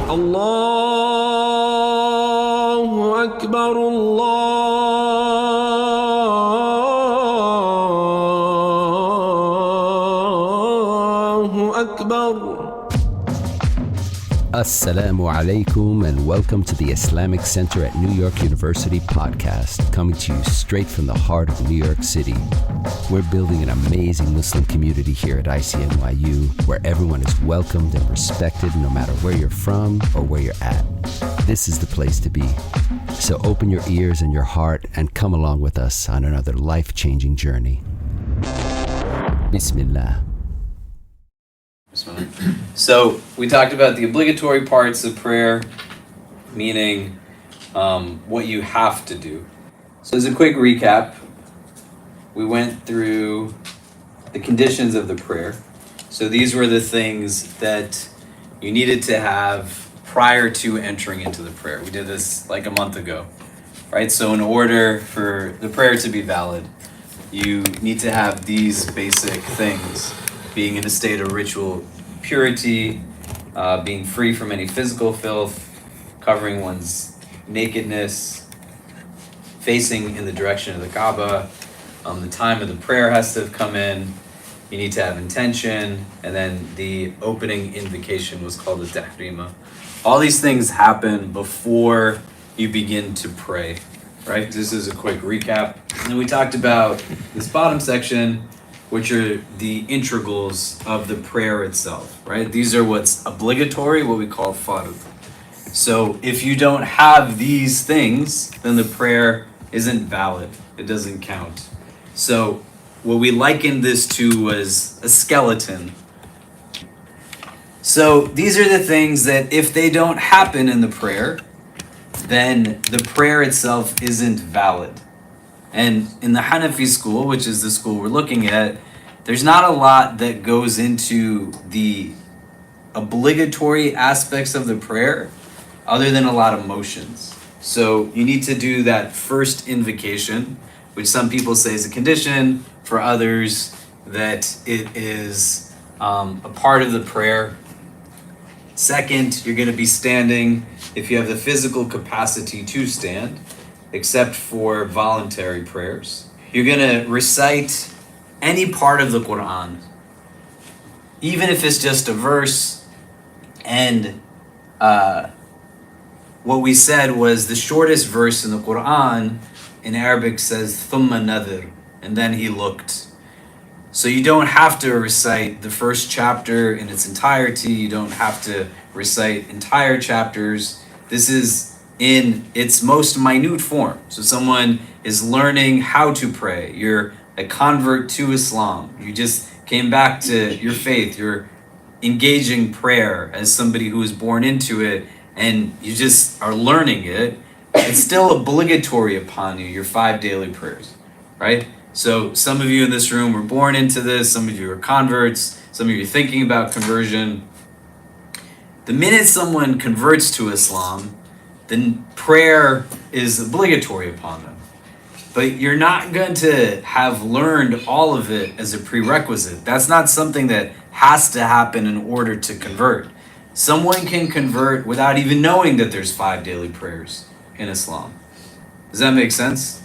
الله أكبر الله أكبر. Assalamu alaikum and welcome to the Islamic Center at New York University podcast, coming to you straight from the heart of New York City. We're building an amazing Muslim community here at ICNYU where everyone is welcomed and respected no matter where you're from or where you're at. This is the place to be. So open your ears and your heart and come along with us on another life-changing journey. Bismillah. So we talked about the obligatory parts of prayer, meaning what you have to do. So as a quick recap, we went through the conditions of the prayer. So these were the things that you needed to have prior to entering into the prayer. We did this like a month ago, right? So in order for the prayer to be valid, you need to have these basic things: being in a state of ritual purity, being free from any physical filth, covering one's nakedness, facing in the direction of the Kaaba. The time of the prayer has to have come in. You need to have intention, and then the opening invocation was called the tahrima. All these things happen before you begin to pray, right? This is a quick recap. And then we talked about this bottom section, which are the integrals of the prayer itself, right? These are what's obligatory, what we call fard. So if you don't have these things, then the prayer isn't valid. It doesn't count. So what we likened this to was a skeleton. So these are the things that if they don't happen in the prayer, then the prayer itself isn't valid. And in the Hanafi school, which is the school we're looking at, there's not a lot that goes into the obligatory aspects of the prayer other than a lot of motions. So you need to do that first invocation, which some people say is a condition, for others that it is a part of the prayer. Second, you're going to be standing if you have the physical capacity to stand, except for voluntary prayers. You're going to recite any part of the Quran, even if it's just a verse. And what we said was the shortest verse in the Quran in Arabic says thumma nadhir, and then he looked. So you don't have to recite the first chapter in its entirety. You don't have to recite entire chapters. This is in its most minute form. So someone is learning how to pray. You're a convert to Islam. You just came back to your faith. You're engaging prayer as somebody who was born into it, and you just are learning it. It's still obligatory upon you, your 5 daily prayers, right? So some of you in this room were born into this. Some of you are converts. Some of you are thinking about conversion. The minute someone converts to Islam, then prayer is obligatory upon them. But you're not going to have learned all of it as a prerequisite. That's not something that has to happen in order to convert. Someone can convert without even knowing that there's 5 daily prayers in Islam. Does that make sense?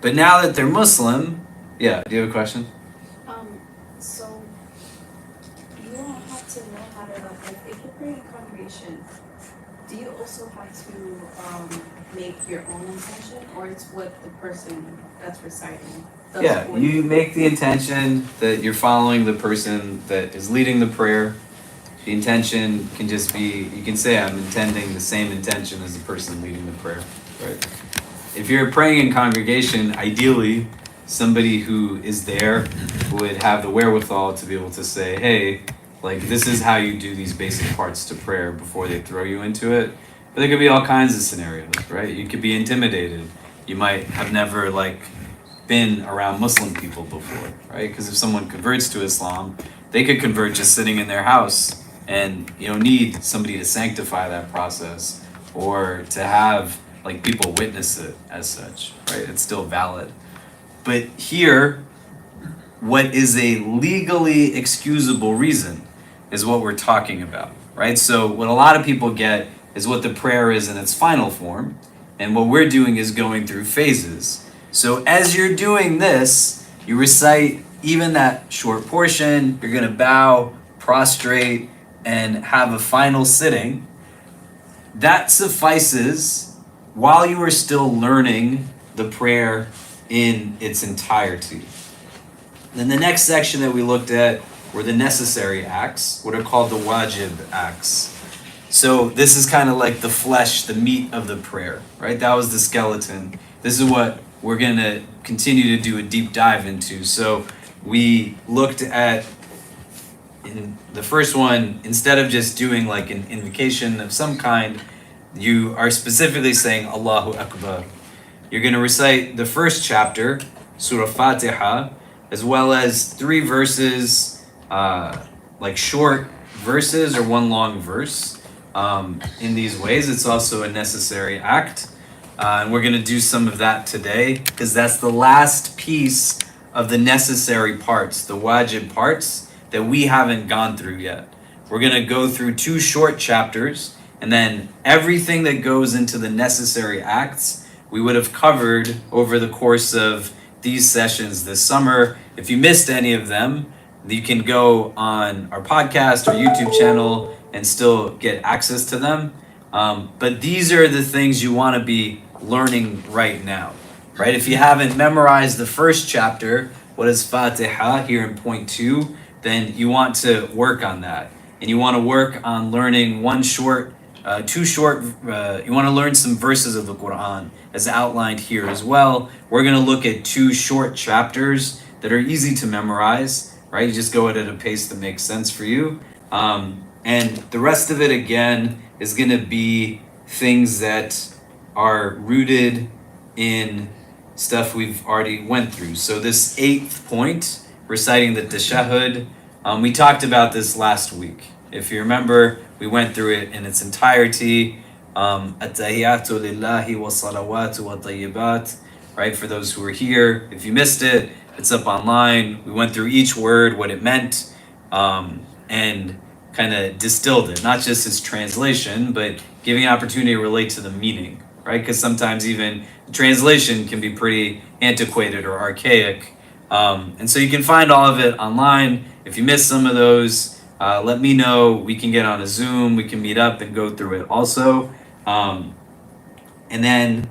But now that they're Muslim, yeah, do you have a question? So you don't have to know how to, like, if you're praying in congregation, do you also have to make your own intention, or it's what the person that's reciting does? Yeah, you make the intention that you're following the person that is leading the prayer. The intention can just be, you can say, I'm intending the same intention as the person leading the prayer, right? If you're praying in congregation, ideally, somebody who is there would have the wherewithal to be able to say, hey, like, this is how you do these basic parts to prayer before they throw you into it. But there could be all kinds of scenarios, right? You could be intimidated. You might have never, like, been around Muslim people before, right? Because if someone converts to Islam, they could convert just sitting in their house, and you don't need somebody to sanctify that process or to have like people witness it as such, right? It's still valid. But here, what is a legally excusable reason is what we're talking about. right? So what a lot of people get is what the prayer is in its final form, and what we're doing is going through phases. So as you're doing this, you recite even that short portion, you're gonna bow, prostrate, and have a final sitting. That suffices while you are still learning the prayer in its entirety. Then the next section that we looked at were the necessary acts, what are called the wajib acts. So this is kind of like the flesh, the meat of the prayer, right? That was the skeleton. This is what we're going to continue to do a deep dive into. So we looked at, in the first one, instead of just doing like an invocation of some kind, you are specifically saying Allahu Akbar. You're going to recite the first chapter, Surah Fatiha, as well as 3 verses, like short verses or one long verse. In these ways, it's also a necessary act. And we're going to do some of that today because that's the last piece of the necessary parts, the wajib parts that we haven't gone through yet. We're going to go through 2 short chapters, and then everything that goes into the necessary acts we would have covered over the course of these sessions this summer. If you missed any of them, you can go on our podcast or YouTube channel and still get access to them. But these are the things you want to be learning right now, right? If you haven't memorized the first chapter, what is Fatiha here in point 2, then you want to work on that. And you want to work on learning you want to learn some verses of the Quran as outlined here as well. We're going to look at 2 short chapters that are easy to memorize, right? You just go at a pace that makes sense for you. And the rest of it, again, is going to be things that are rooted in stuff we've already went through. So this 8th point, reciting the tashahhud, we talked about this last week. If you remember, we went through it in its entirety. At-tahiyatu lillahi wa salawatu wa tayyibat, right? For those who were here, if you missed it, it's up online. We went through each word, what it meant, and kind of distilled it, not just its translation, but giving an opportunity to relate to the meaning, right? Because sometimes even the translation can be pretty antiquated or archaic. And so you can find all of it online. If you missed some of those, let me know. We can get on a Zoom. We can meet up and go through it also. And then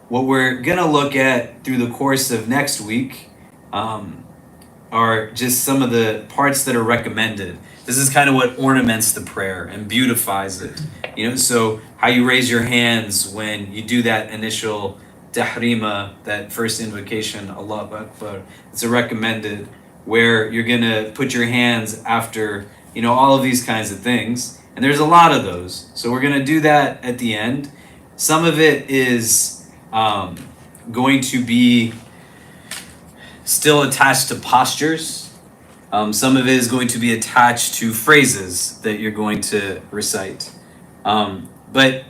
what we're going to look at through the course of next week are just some of the parts that are recommended. This is kind of what ornaments the prayer and beautifies it. So how you raise your hands when you do that initial tahrima, that first invocation, Allahu Akbar. It's a recommended, where you're going to put your hands after, all of these kinds of things. And there's a lot of those. So we're going to do that at the end. Some of it is going to be still attached to postures. Some of it is going to be attached to phrases that you're going to recite. But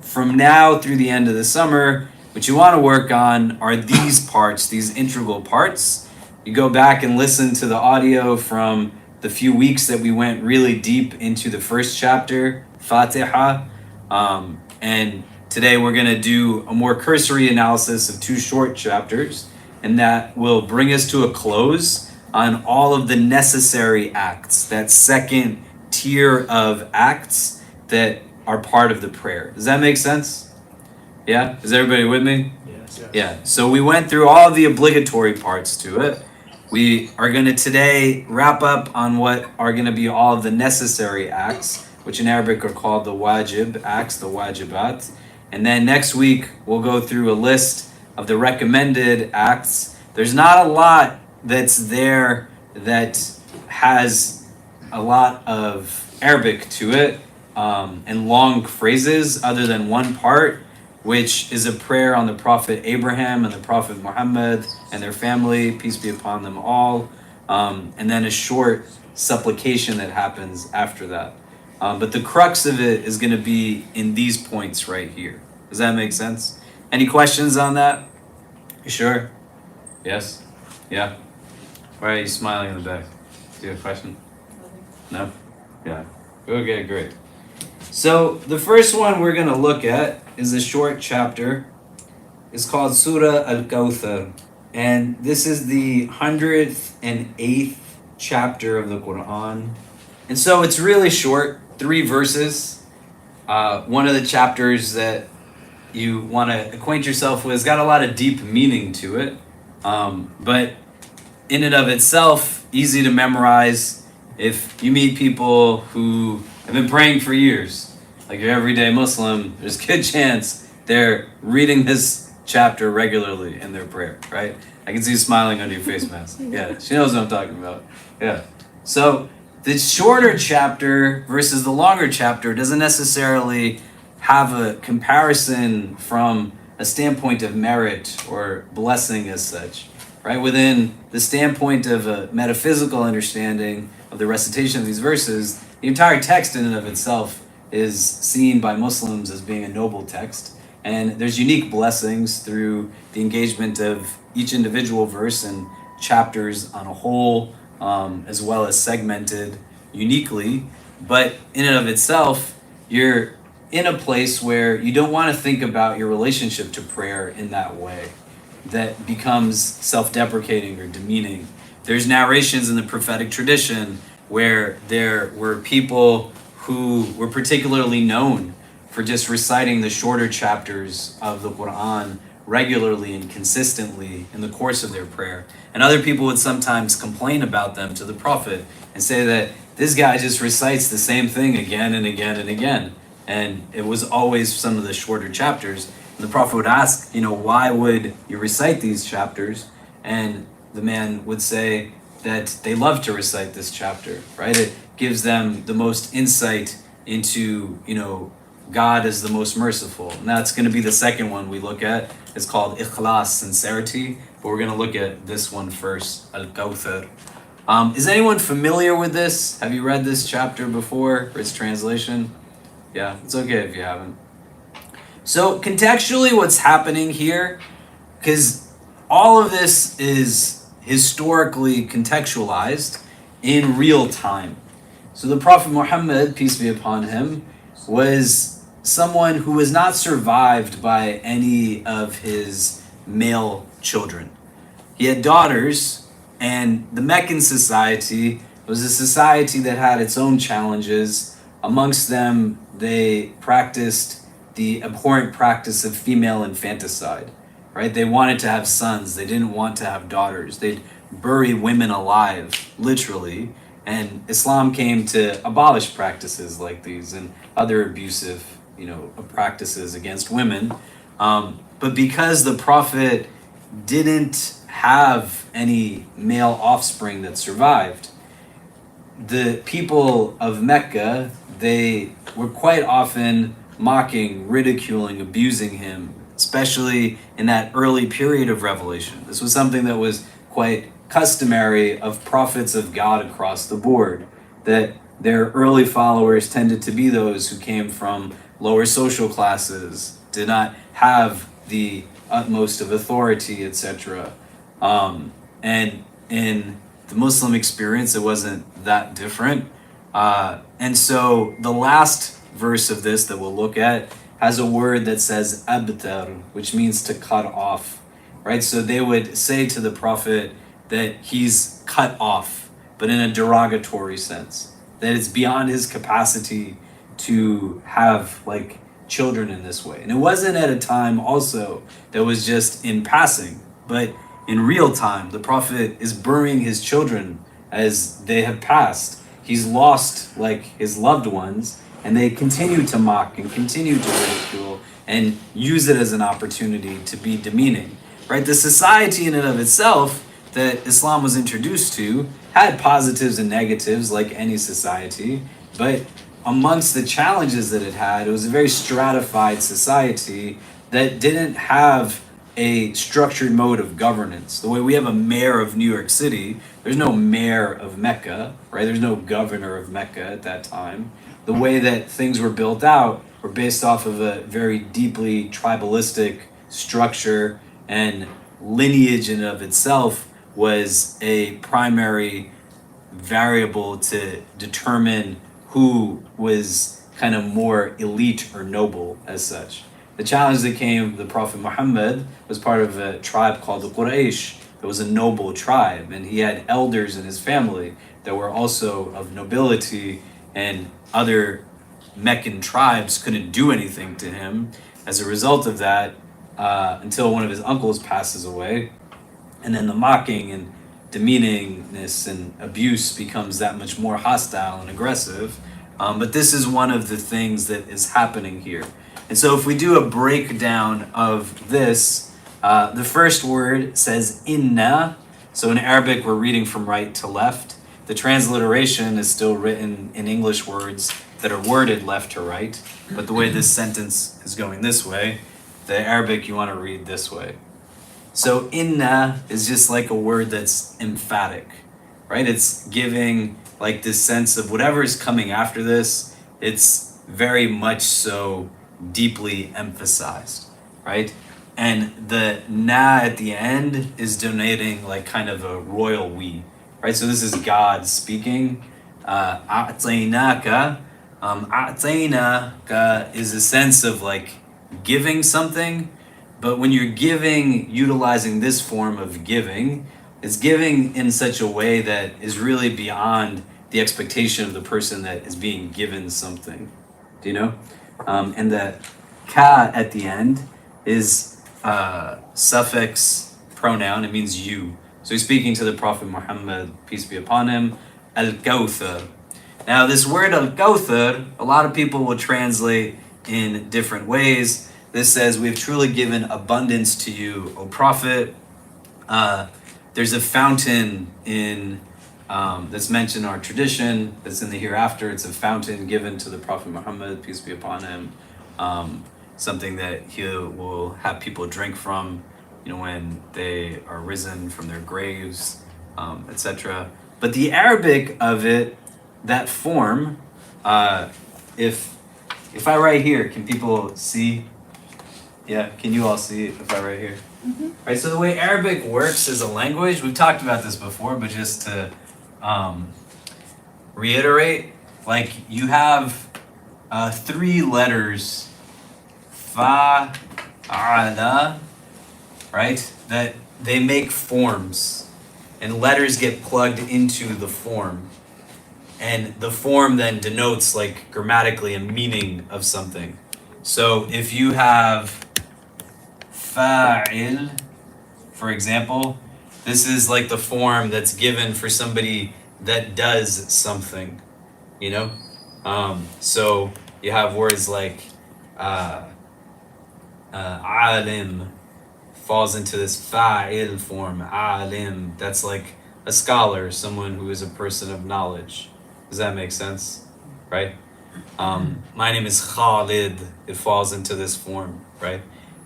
from now through the end of the summer, what you want to work on are these parts, these integral parts. You go back and listen to the audio from the few weeks that we went really deep into the first chapter, Fatiha. And today we're going to do a more cursory analysis of 2 short chapters, and that will bring us to a close on all of the necessary acts, that second tier of acts that are part of the prayer. Does that make sense? Yeah? Is everybody with me? Yes. Yeah. So we went through all of the obligatory parts to it. We are going to today wrap up on what are going to be all of the necessary acts, which in Arabic are called the wajib acts, the wajibat. And then next week, we'll go through a list of the recommended acts. There's not a lot that's there that has a lot of Arabic to it and long phrases other than one part, which is a prayer on the Prophet Abraham and the Prophet Muhammad and their family, peace be upon them all, and then a short supplication that happens after that. But the crux of it is going to be in these points right here. Does that make sense? Any questions on that? You sure? Yes? Yeah? Why are you smiling in the back? Do you have a question? No? Yeah. Okay, great. So the first one we're going to look at is a short chapter. It's called Surah Al-Kawthar. And this is the 108th chapter of the Quran. And so it's really short, 3 verses. One of the chapters that you want to acquaint yourself with has got a lot of deep meaning to it. But in and of itself, easy to memorize. If you meet people who have been praying for years, like your everyday Muslim, there's a good chance they're reading this chapter regularly in their prayer, right? I can see you smiling under your face mask. Yeah, she knows what I'm talking about. Yeah. So the shorter chapter versus the longer chapter doesn't necessarily have a comparison from a standpoint of merit or blessing as such, right? Within the standpoint of a metaphysical understanding of the recitation of these verses, the entire text in and of itself is seen by Muslims as being a noble text. And there's unique blessings through the engagement of each individual verse and chapters on a whole, as well as segmented uniquely. But in and of itself, you're in a place where you don't want to think about your relationship to prayer in that way that becomes self-deprecating or demeaning. There's narrations in the prophetic tradition where there were people who were particularly known for just reciting the shorter chapters of the Quran regularly and consistently in the course of their prayer. And other people would sometimes complain about them to the Prophet and say that this guy just recites the same thing again and again and again. And it was always some of the shorter chapters. And the Prophet would ask, why would you recite these chapters? And the man would say that they love to recite this chapter, right? It gives them the most insight into, God is the most merciful. And that's going to be the second one we look at. It's called Ikhlas, sincerity. But we're going to look at this one first, Al-Kawthar. Is anyone familiar with this? Have you read this chapter before, or its translation? Yeah, it's okay if you haven't. So contextually what's happening here, because all of this is historically contextualized in real time. So the Prophet Muhammad, peace be upon him, was someone who was not survived by any of his male children. He had daughters, and the Meccan society was a society that had its own challenges. Amongst them, they practiced the abhorrent practice of female infanticide, right? They wanted to have sons. They didn't want to have daughters. They'd bury women alive, literally. And Islam came to abolish practices like these and other abusive, practices against women. But because the Prophet didn't have any male offspring that survived, the people of Mecca, they were quite often mocking, ridiculing, abusing him, especially in that early period of revelation. This was something that was quite customary of prophets of God across the board, that their early followers tended to be those who came from lower social classes, did not have the utmost of authority, etc. And in the Muslim experience, it wasn't that different. And so the last verse of this that we'll look at has a word that says abtar, which means to cut off, right? So they would say to the Prophet that he's cut off, but in a derogatory sense, that it's beyond his capacity to have children in this way. And it wasn't at a time also that was just in passing, but in real time. The Prophet is burying his children as they have passed. He's lost his loved ones, and they continue to mock and continue to ridicule and use it as an opportunity to be demeaning, right? The society in and of itself that Islam was introduced to had positives and negatives like any society, but amongst the challenges that it had, it was a very stratified society that didn't have a structured mode of governance. The way we have a mayor of New York City, there's no mayor of Mecca, right? There's no governor of Mecca at that time. The way that things were built out were based off of a very deeply tribalistic structure, and lineage in and of itself was a primary variable to determine who was kind of more elite or noble as such. The challenge that came, the Prophet Muhammad was part of a tribe called the Quraysh. It was a noble tribe, and he had elders in his family that were also of nobility, and other Meccan tribes couldn't do anything to him as a result of that until one of his uncles passes away. And then the mocking and demeaningness and abuse becomes that much more hostile and aggressive. But this is one of the things that is happening here. And so if we do a breakdown of this, the first word says inna. So in Arabic, we're reading from right to left. The transliteration is still written in English words that are worded left to right. But the way this sentence is going this way, the Arabic you want to read this way. So inna is just like a word that's emphatic, right? It's giving like this sense of whatever is coming after this, it's very much so deeply emphasized, right? And the na at the end is denoting like kind of a royal we, right? So this is God speaking. A'tainaka. A'tainaka is a sense of like giving something, but when you're giving, utilizing this form of giving, it's giving in such a way that is really beyond the expectation of the person that is being given something. Do you know? And the ka at the end is suffix pronoun. It means you. So he's speaking to the Prophet Muhammad, peace be upon him, al-Kawthar. Now this word al-Kawthar, a lot of people will translate in different ways. This says, we have truly given abundance to you, O Prophet. There's a fountain in that's mentioned in our tradition, that's in the hereafter. It's a fountain given to the Prophet Muhammad, peace be upon him. Something that he will have people drink from, when they are risen from their graves, etc. But the Arabic of it, that form, if I write here, can people see? Yeah, can you all see it if I write here? Mm-hmm. Right, so the way Arabic works as a language, we've talked about this before, but just to reiterate, like you have 3 letters, fa, ala, right, that they make forms, and letters get plugged into the form. And the form then denotes like grammatically a meaning of something. So if you have fa'il, for example, this is like the form that's given for somebody that does something, So you have words like alim falls into this fa'il form, alim, that's like a scholar, someone who is a person of knowledge. Does that make sense? Right? My name is Khalid, it falls into this form, right?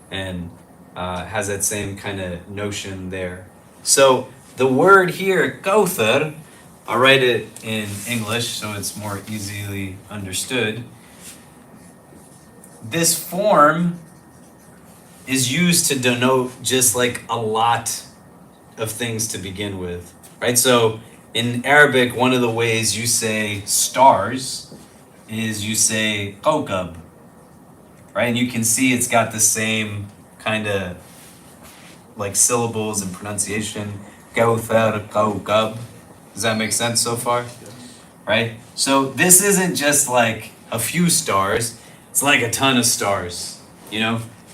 And has that same kind of notion there. So the word here, Kawthar, I'll write it in English so it's more easily understood. This form is used to denote just like a lot of things to begin with, right? So in Arabic, one of the ways you say stars is you say kawkab, right? And you can see it's got the same kind of like syllables and pronunciation. Kawthar, kawkab. Does that make sense so far? Right? So this isn't just like a few stars, it's like a ton of stars.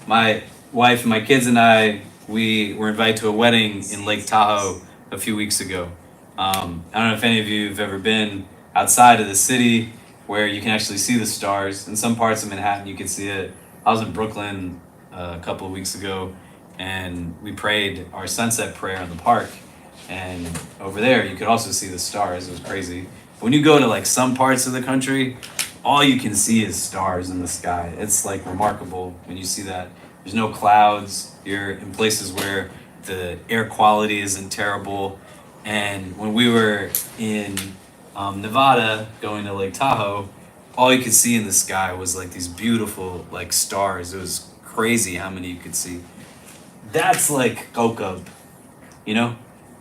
My wife, my kids and I, we were invited to a wedding in Lake Tahoe a few weeks ago. I don't know if any of you have ever been outside of the city where you can actually see the stars. In some parts of Manhattan, you can see it. I was in Brooklyn a couple of weeks ago, and we prayed our sunset prayer in the park. And over there, you could also see the stars. It was crazy. But when you go to like some parts of the country, all you can see is stars in the sky. It's like remarkable when you see that. There's no clouds. You're in places where the air quality isn't terrible. And when we were in Nevada going to Lake Tahoe, all you could see in the sky was like these beautiful like stars. It was crazy how many you could see. That's like Kokab,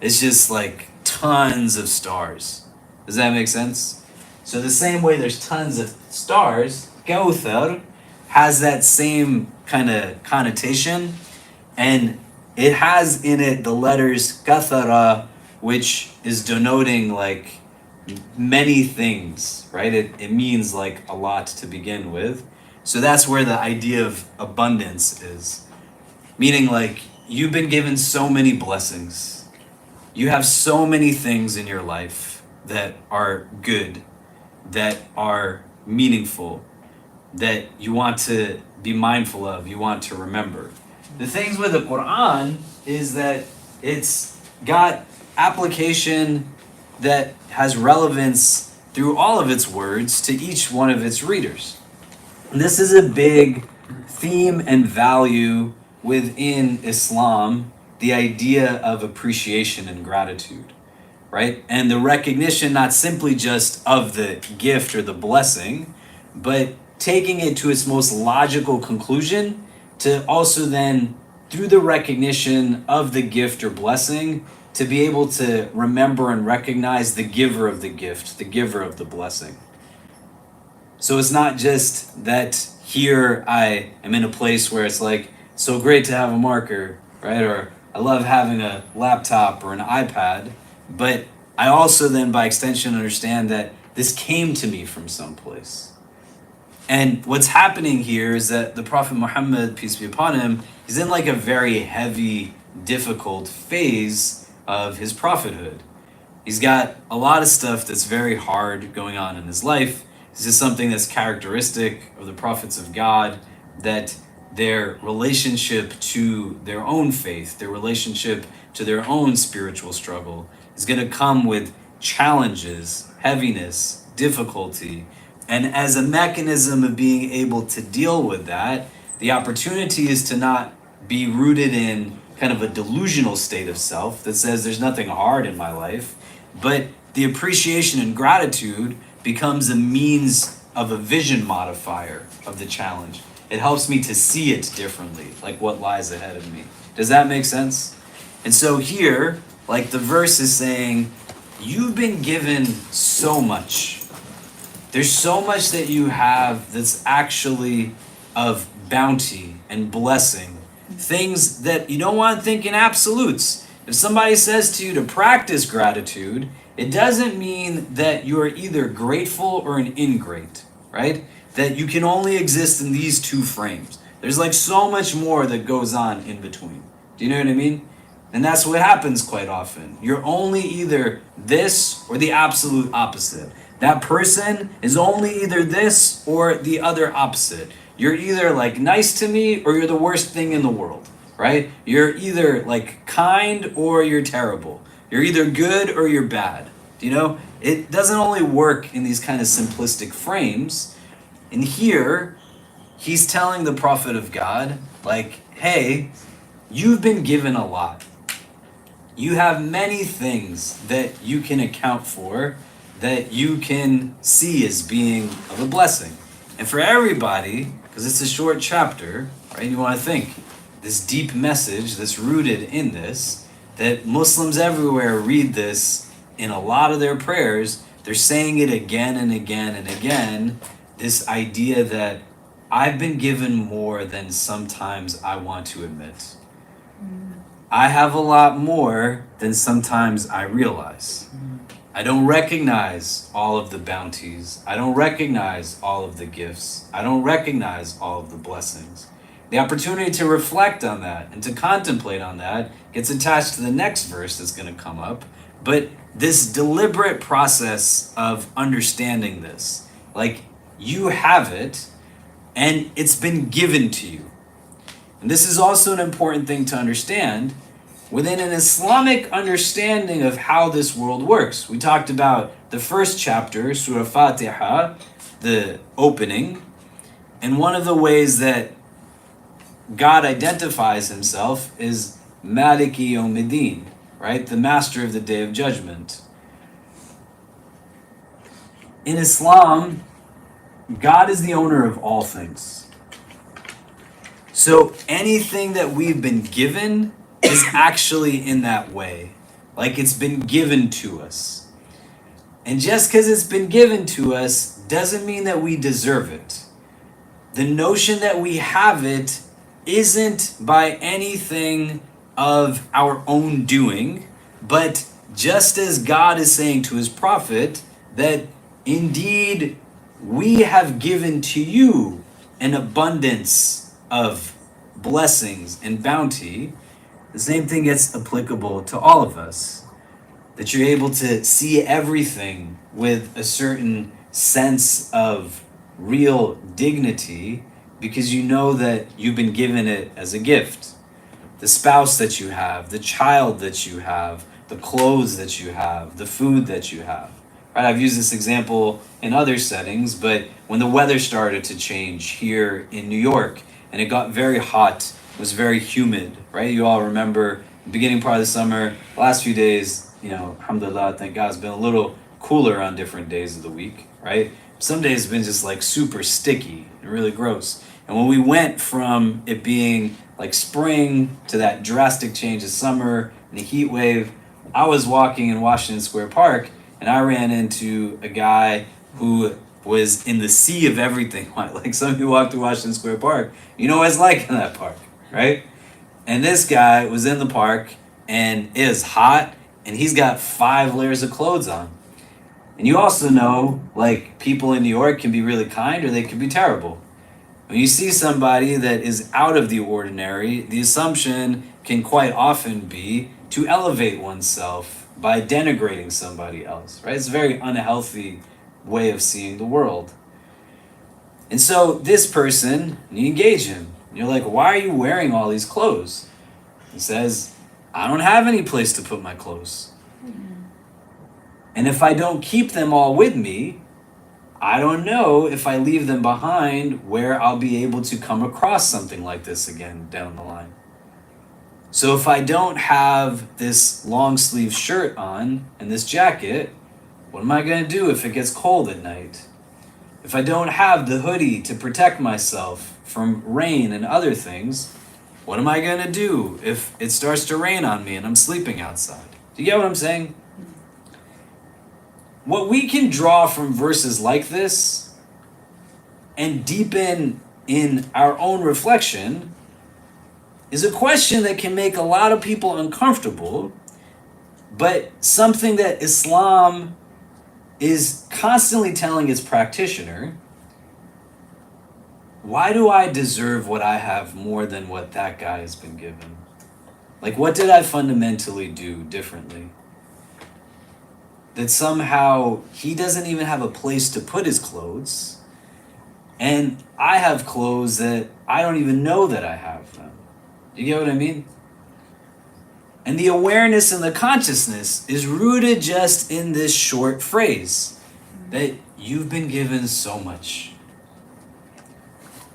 It's just like tons of stars. Does that make sense? So the same way there's tons of stars, Kawthar has that same kind of connotation, and it has in it the letters kathara, which is denoting like many things, right? It means like a lot to begin with. So that's where the idea of abundance is. Meaning like you've been given so many blessings. You have so many things in your life that are good, that are meaningful, that you want to be mindful of, you want to remember. The things with the Quran is that it's got application that has relevance through all of its words to each one of its readers. And this is a big theme and value within Islam, the idea of appreciation and gratitude, right? And the recognition not simply just of the gift or the blessing, but taking it to its most logical conclusion to also then, through the recognition of the gift or blessing, to be able to remember and recognize the giver of the gift, the giver of the blessing. So it's not just that here I am in a place where it's like, so great to have a marker, right? Or I love having a laptop or an iPad, but I also then by extension understand that this came to me from someplace. And what's happening here is that the Prophet Muhammad, peace be upon him, is in like a very heavy, difficult phase of his prophethood. He's got a lot of stuff that's very hard going on in his life. This is something that's characteristic of the prophets of God, that their relationship to their own faith, their relationship to their own spiritual struggle is going to come with challenges, heaviness, difficulty. And as a mechanism of being able to deal with that, the opportunity is to not be rooted in kind of a delusional state of self that says there's nothing hard in my life, but the appreciation and gratitude becomes a means of a vision modifier of the challenge. It helps me to see it differently, like what lies ahead of me. Does that make sense? And so here, like the verse is saying, you've been given so much. There's so much that you have that's actually of bounty and blessing. Things that you don't want to think in absolutes. If somebody says to you to practice gratitude, it doesn't mean that you're either grateful or an ingrate, right? That you can only exist in these two frames. There's like so much more that goes on in between. Do you know what I mean? And that's what happens quite often. You're only either this or the absolute opposite. That person is only either this or the other opposite. You're either like nice to me or you're the worst thing in the world, right? You're either like kind or you're terrible. You're either good or you're bad. Do you know? It doesn't only work in these kind of simplistic frames. And here, he's telling the prophet of God, like, hey, you've been given a lot. You have many things that you can account for, that you can see as being of a blessing. And for everybody, because it's a short chapter, right? You want to think this deep message that's rooted in this, that Muslims everywhere read this in a lot of their prayers. They're saying it again and again and again. This idea that I've been given more than sometimes I want to admit. I have a lot more than sometimes I realize. I don't recognize all of the bounties. I don't recognize all of the gifts. I don't recognize all of the blessings. The opportunity to reflect on that and to contemplate on that gets attached to the next verse that's going to come up. But this deliberate process of understanding this, like you have it and it's been given to you. And this is also an important thing to understand within an Islamic understanding of how this world works. We talked about the first chapter, Surah Fatiha, the opening, and one of the ways that God identifies himself is Maliki Yawmiddin, right? The master of the day of judgment. In Islam, God is the owner of all things. So anything that we've been given is actually in that way. Like it's been given to us. And just because it's been given to us doesn't mean that we deserve it. the notion that we have it isn't by anything of our own doing, but just as God is saying to his prophet that indeed we have given to you an abundance of blessings and bounty, the same thing gets applicable to all of us. That you're able to see everything with a certain sense of real dignity because you know that you've been given it as a gift. The spouse that you have, the child that you have, the clothes that you have, the food that you have. Right? I've used this example in other settings, but when the weather started to change here in New York and it got very hot, it was very humid, right? You all remember the beginning part of the summer, the last few days, alhamdulillah, thank God, it's been a little cooler on different days of the week, right? Some days it's been just like super sticky and really gross. And when we went from it being like spring to that drastic change of summer and the heat wave, I was walking in Washington Square Park and I ran into a guy who was in the sea of everything. Like some of you walk through Washington Square Park, you know what it's like in that park, right? And this guy was in the park and it is hot and he's got 5 layers of clothes on. And you also know, like, people in New York can be really kind or they can be terrible. When you see somebody that is out of the ordinary, the assumption can quite often be to elevate oneself by denigrating somebody else, right? It's a very unhealthy way of seeing the world. And so this person, you engage him. And you're like, why are you wearing all these clothes? He says, I don't have any place to put my clothes. And if I don't keep them all with me, I don't know if I leave them behind where I'll be able to come across something like this again down the line. So if I don't have this long sleeve shirt on and this jacket, what am I going to do if it gets cold at night? If I don't have the hoodie to protect myself from rain and other things, what am I going to do if it starts to rain on me and I'm sleeping outside? Do you get what I'm saying? What we can draw from verses like this and deepen in our own reflection is a question that can make a lot of people uncomfortable, but something that Islam is constantly telling its practitioner: why do I deserve what I have more than what that guy has been given? Like, what did I fundamentally do differently? That somehow he doesn't even have a place to put his clothes, and I have clothes that I don't even know that I have them. You get what I mean? And the awareness and the consciousness is rooted just in this short phrase, that you've been given so much.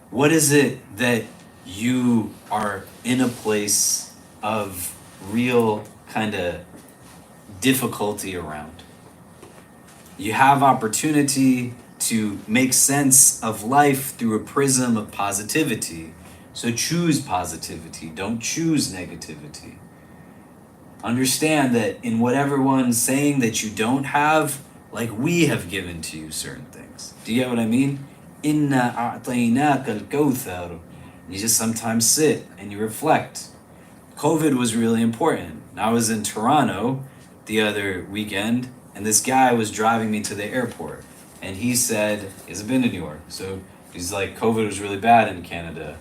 What is it that you are in a place of real kind of difficulty around? You have opportunity to make sense of life through a prism of positivity. So choose positivity, don't choose negativity. Understand that in whatever one's saying that you don't have, like, we have given to you certain things. Do you get what I mean? Inna a'tainaka al-kawthar. You just sometimes sit and you reflect. COVID was really important. I was in Toronto the other weekend, and this guy was driving me to the airport. And he said, he hasn't been to New York, so he's like, COVID was really bad in Canada.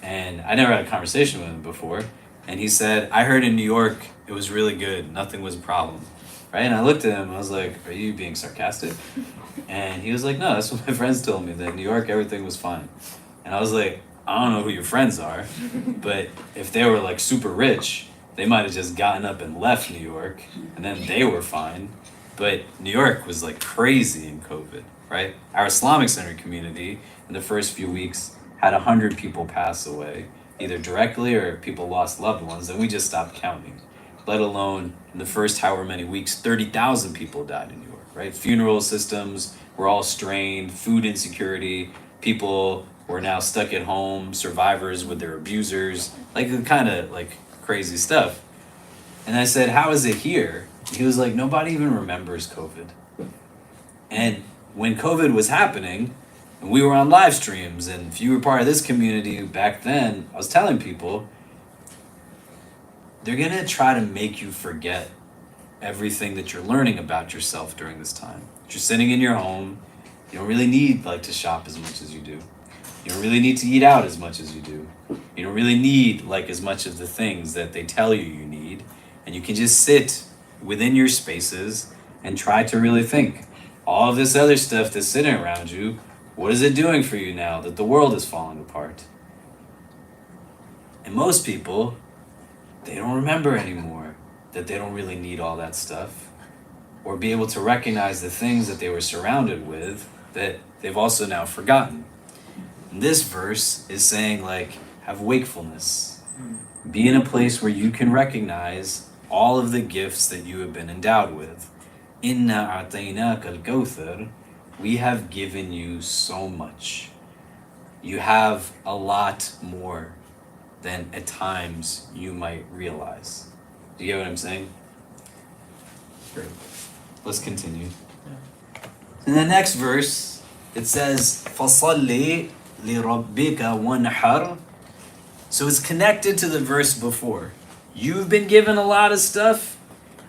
And I never had a conversation with him before. And he said, I heard in New York it was really good. Nothing was a problem. Right? And I looked at him and I was like, are you being sarcastic? And he was like, no, that's what my friends told me, that in New York everything was fine. And I was like, I don't know who your friends are, but if they were like super rich, they might have just gotten up and left New York and then they were fine. But New York was like crazy in COVID, right? Our Islamic Center community in the first few weeks had 100 people pass away, either directly or people lost loved ones, and we just stopped counting. Let alone in the first however many weeks, 30,000 people died in New York, right? Funeral systems were all strained, food insecurity, people were now stuck at home, survivors with their abusers, like kind of like crazy stuff. And I said, how is it here? He was like, nobody even remembers COVID. And when COVID was happening, And we were on live streams, and if you were part of this community back then, I was telling people, they're gonna try to make you forget everything that you're learning about yourself during this time. You're sitting in your home, you don't really need to shop as much as you do. You don't really need to eat out as much as you do. You don't really need as much of the things that they tell you need. And you can just sit within your spaces and try to really think. All of this other stuff that's sitting around you, what is it doing for you now that the world is falling apart? And most people, they don't remember anymore that they don't really need all that stuff, or be able to recognize the things that they were surrounded with that they've also now forgotten. And this verse is saying have wakefulness. Be in a place where you can recognize all of the gifts that you have been endowed with. Inna a'tainaka al-kawthar, we have given you so much. You have a lot more than at times you might realize. Do you get what I'm saying? Great. Let's continue. In the next verse, it says, فَصَلِّ لِرَبِّكَ وَانْحَرْ. So it's connected to the verse before. You've been given a lot of stuff.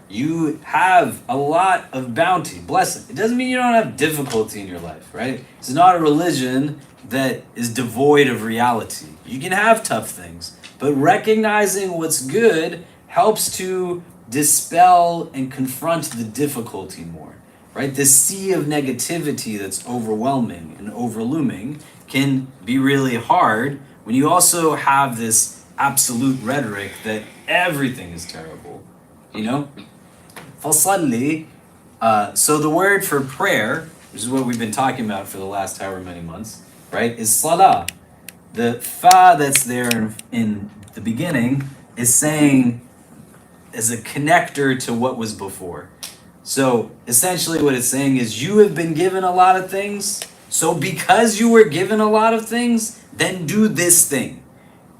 You have a lot of bounty, blessing. It doesn't mean you don't have difficulty in your life, right? It's not a religion that is devoid of reality. You can have tough things, but recognizing what's good helps to dispel and confront the difficulty more, right? The sea of negativity that's overwhelming and overlooming can be really hard when you also have this absolute rhetoric that everything is terrible, you know? Fasalli, so the word for prayer, which is what we've been talking about for the last however many months, right, is salah. The fa that's there in the beginning is saying, as a connector to what was before. So essentially what it's saying is you have been given a lot of things, so because you were given a lot of things, then do this thing.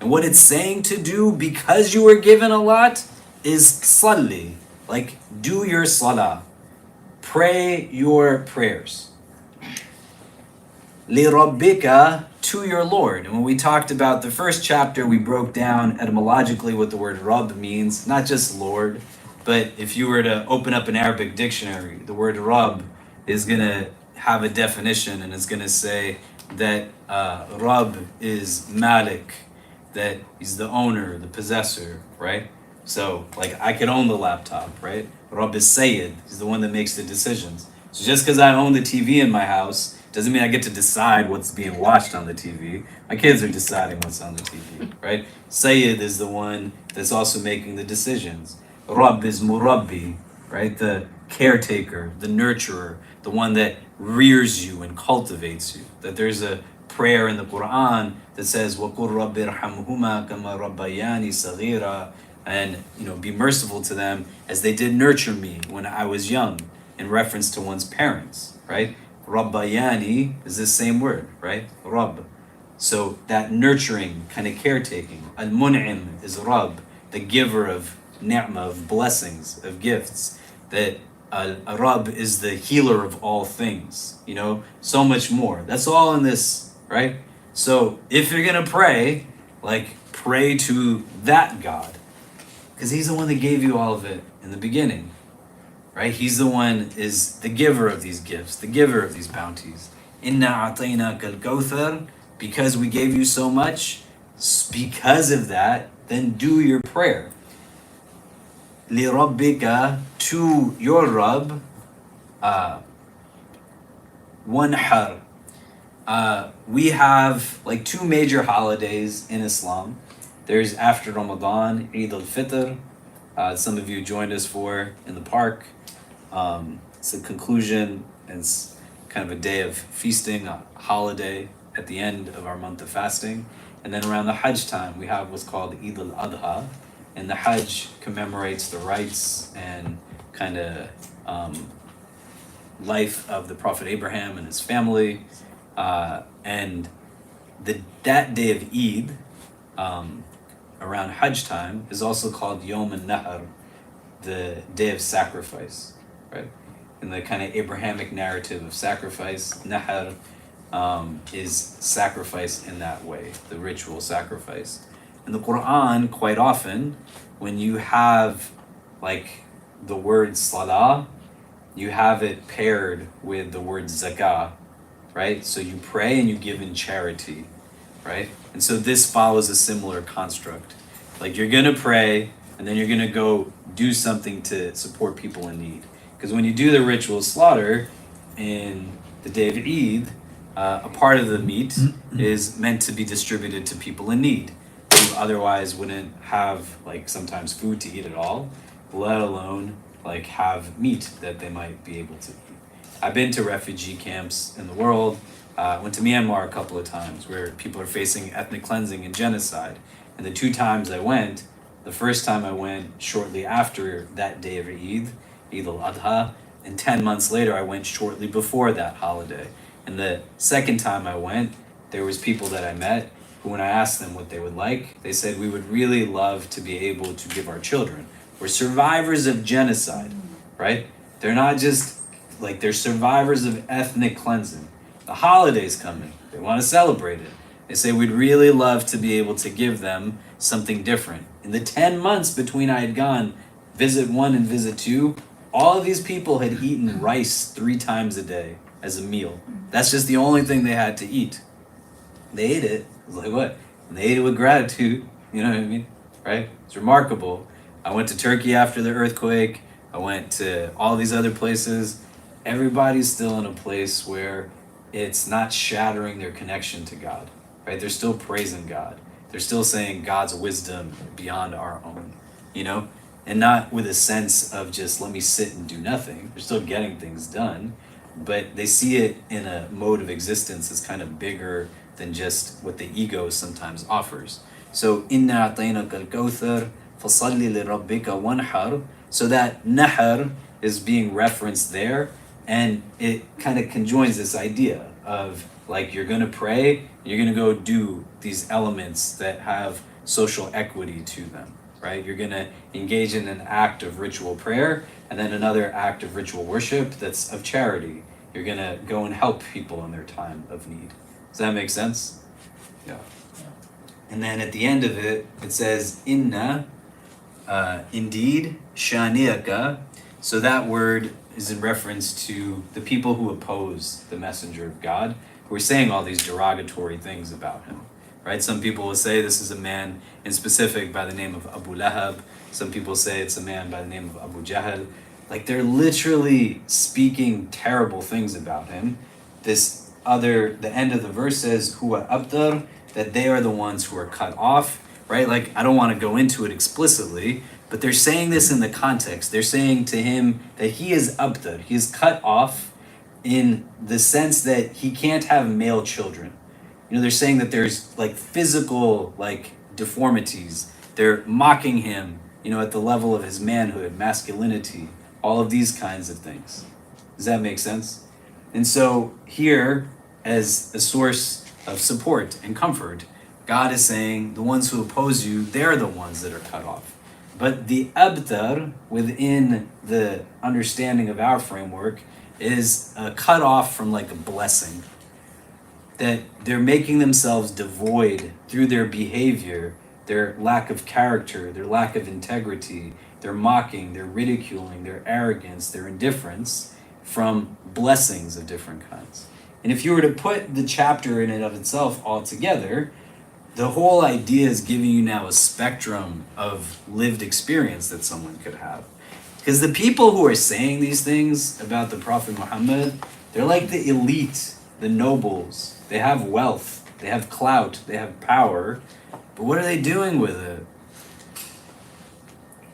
And what it's saying to do because you were given a lot is salli, do your salah. Pray your prayers. Li rabbika, to your Lord. And when we talked about the first chapter, we broke down etymologically what the word Rabb means, not just Lord, but if you were to open up an Arabic dictionary, the word Rabb is going to have a definition, and it's going to say that Rabb is Malik, that he's the owner, the possessor, right? So, I could own the laptop, right? Rabb is Sayyid, he's the one that makes the decisions. So just because I own the TV in my house doesn't mean I get to decide what's being watched on the TV. My kids are deciding what's on the TV, right? Sayyid is the one that's also making the decisions. Rabb is Murabbi, right? The caretaker, the nurturer, the one that rears you and cultivates you. That there's a prayer in the Quran that says, وَقُلْ رَبِّ ارْحَمْهُمَا كَمَا رَبَّيَانِي صَغِيرًا, and be merciful to them as they did nurture me when I was young, in reference to one's parents, right? Rabbayani is the same word, right? Rabb. So that nurturing, kind of caretaking. Al-Mun'im is Rabb, the giver of ni'mah, of blessings, of gifts. That Rabb is the healer of all things, so much more. That's all in this, right? So if you're going to pray, pray to that God, because he's the one that gave you all of it in the beginning. Right? He's the one is the giver of these gifts, the giver of these bounties. Inna a'tainaka al-kawthar, because we gave you so much, because of that, then do your prayer. Li rabbika, to your Rabb, wanhar. We have two major holidays in Islam. There's after Ramadan, Eid al-Fitr. Some of you joined us for in the park. It's the conclusion, and it's kind of a day of feasting, a holiday at the end of our month of fasting. And then around the Hajj time, we have what's called Eid al-Adha, and the Hajj commemorates the rights and kind of life of the Prophet Abraham and his family. And that day of Eid, around Hajj time, is also called Yom al-Nahr, the day of sacrifice, right? In the kind of Abrahamic narrative of sacrifice, Nahr, is sacrifice in that way, the ritual sacrifice. In the Quran, quite often, when you have like the word salah, you have it paired with the word zakah, right? So you pray and you give in charity, right? And so this follows a similar construct. Like you're gonna pray and then you're gonna go do something to support people in need. Because when you do the ritual slaughter in the day of Eid, a part of the meat is meant to be distributed to people in need who otherwise wouldn't have like sometimes food to eat at all, let alone like have meat that they might be able to eat. I've been to refugee camps in the world. Went to Myanmar a couple of times where people are facing ethnic cleansing and genocide. And the 2 times I went, the first time I went shortly after that day of Eid, Eid al-Adha, and 10 months later I went shortly before that holiday. And the second time I went, there was people that I met who, when I asked them what they would like, they said, we would really love to be able to give our children. We're survivors of genocide, right? They're not just, like, they're survivors of ethnic cleansing. The holiday's coming. They want to celebrate it. They say, we'd really love to be able to give them something different. In the 10 months between I had gone visit 1 and visit 2, all of these people had eaten rice 3 times a day as a meal. That's just the only thing they had to eat. They ate it. I was like, what? And they ate it with gratitude. You know what I mean? Right? It's remarkable. I went to Turkey after the earthquake. I went to all these other places. Everybody's still in a place where it's not shattering their connection to God. Right? They're still praising God. They're still saying God's wisdom beyond our own. You know? And not with a sense of just let me sit and do nothing. They're still getting things done. But they see it in a mode of existence as kind of bigger than just what the ego sometimes offers. So, Inna a'tainaka al-kawthar fasalli li rabbika wanhar. So that nahar is being referenced there, and it kind of conjoins this idea of like you're going to pray, you're going to go do these elements that have social equity to them, right? You're going to engage in an act of ritual prayer and then another act of ritual worship that's of charity. You're going to go and help people in their time of need. Does that make sense? Yeah. And then at the end of it, it says, Inna, indeed, shani'aka. So that word is in reference to the people who oppose the messenger of God, who are saying all these derogatory things about him, right? Some people will say this is a man in specific by the name of Abu Lahab. Some people say it's a man by the name of Abu Jahl. Like they're literally speaking terrible things about him. The end of the verse says, Huwa abtar, that they are the ones who are cut off, right? Like, I don't want to go into it explicitly, but they're saying this in the context. They're saying to him that he is abtar, he is cut off in the sense that he can't have male children. You know, they're saying that there's like physical, like deformities. They're mocking him, you know, at the level of his manhood, masculinity, all of these kinds of things. Does that make sense? And so here, as a source of support and comfort, God is saying the ones who oppose you, they're the ones that are cut off. But the abtar, within the understanding of our framework, is cut off from like a blessing. That they're making themselves devoid through their behavior, their lack of character, their lack of integrity, their mocking, their ridiculing, their arrogance, their indifference, from blessings of different kinds. And if you were to put the chapter in and of itself all together, the whole idea is giving you now a spectrum of lived experience that someone could have. Because the people who are saying these things about the Prophet Muhammad, they're like the elite, the nobles. They have wealth, they have clout, they have power, but what are they doing with it?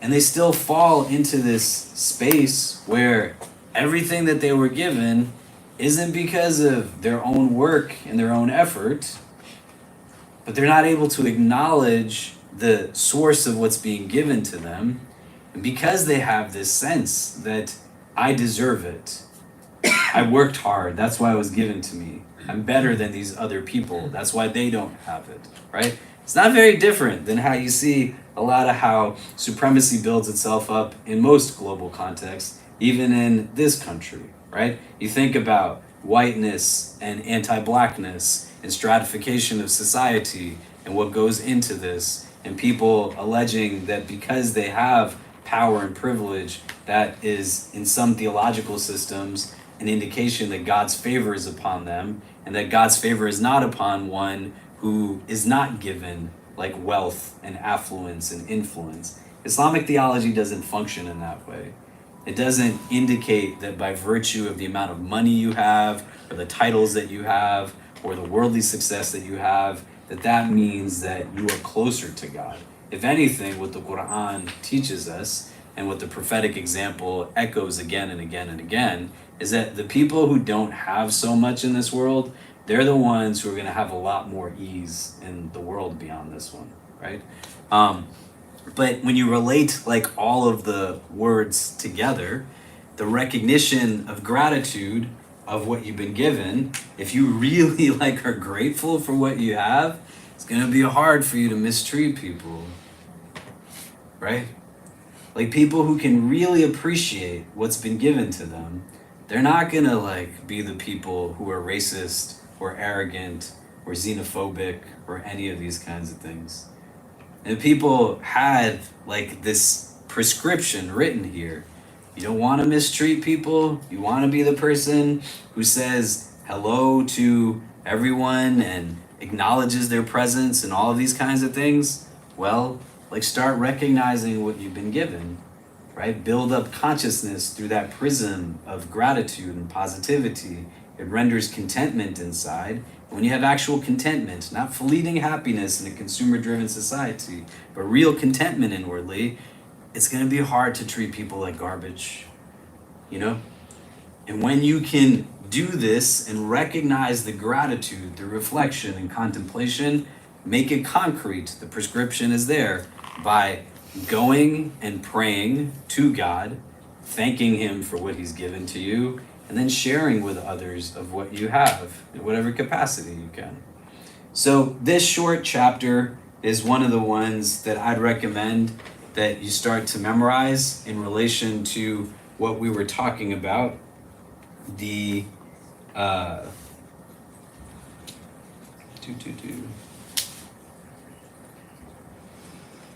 And they still fall into this space where everything that they were given isn't because of their own work and their own effort, but they're not able to acknowledge the source of what's being given to them. And because they have this sense that I deserve it, I worked hard, that's why it was given to me. I'm better than these other people, that's why they don't have it, right? It's not very different than how you see a lot of how supremacy builds itself up in most global contexts, even in this country, right? You think about whiteness and anti-blackness and stratification of society and what goes into this, and people alleging that because they have power and privilege, that is in some theological systems an indication that God's favor is upon them, and that God's favor is not upon one who is not given like wealth and affluence and influence. Islamic theology doesn't function in that way. It doesn't indicate that by virtue of the amount of money you have, or the titles that you have, or the worldly success that you have, that means that you are closer to God. If anything, what the Quran teaches us, and what the prophetic example echoes again and again and again, is that the people who don't have so much in this world, they're the ones who are going to have a lot more ease in the world beyond this one, right? But when you relate like all of the words together, the recognition of gratitude of what you've been given, if you really like are grateful for what you have, it's going to be hard for you to mistreat people, right? Like people who can really appreciate what's been given to them, they're not going to like be the people who are racist or arrogant or xenophobic or any of these kinds of things. And people had like this prescription written here. You don't want to mistreat people. You want to be the person who says hello to everyone and acknowledges their presence and all of these kinds of things. Well, like start recognizing what you've been given, right? Build up consciousness through that prism of gratitude and positivity. It renders contentment inside. When you have actual contentment, not fleeting happiness in a consumer-driven society, but real contentment inwardly, it's going to be hard to treat people like garbage, you know? And when you can do this and recognize the gratitude through reflection and contemplation, make it concrete. The prescription is there by going and praying to God, thanking Him for what He's given to you, and then sharing with others of what you have in whatever capacity you can. So this short chapter is one of the ones that I'd recommend that you start to memorize in relation to what we were talking about, the